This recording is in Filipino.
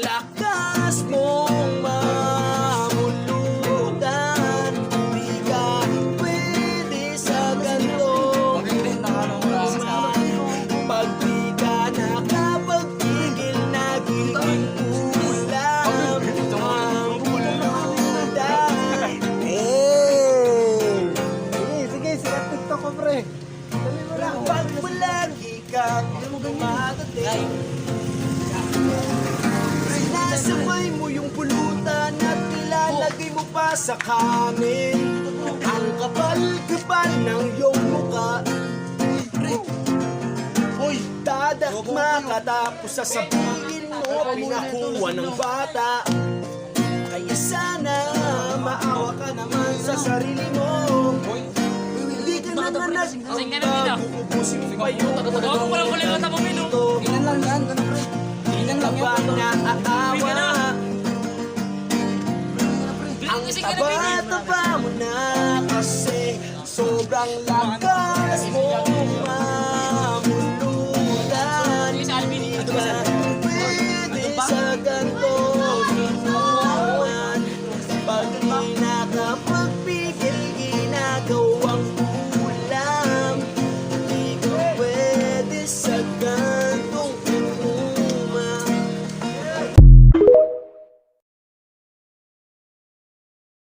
lakas mong mamulutan. Di ka pwede sa ganito. Pag di ka nakapagtigil, nagiging ulam ang uludan. Sige, sikat TikTok ko, pre. Dali mo lang. Pag malagi kang dumadating, sinasabay mo yung pulutan at nilalagay mo pa sa kanin. Ang kapal-kapal ng iyong muka, dadakma ka tapos sasabihin mo pinakuha ng bata. Kaya sana maawa ka naman sa sarili mo. Hindi ka naman nag-ubusin pa yung dito. Ilan lang yan, ganun, pre. Ilan lang Kapag yan. naaawa, ang taba-taba mo na kasi sobrang lakas mo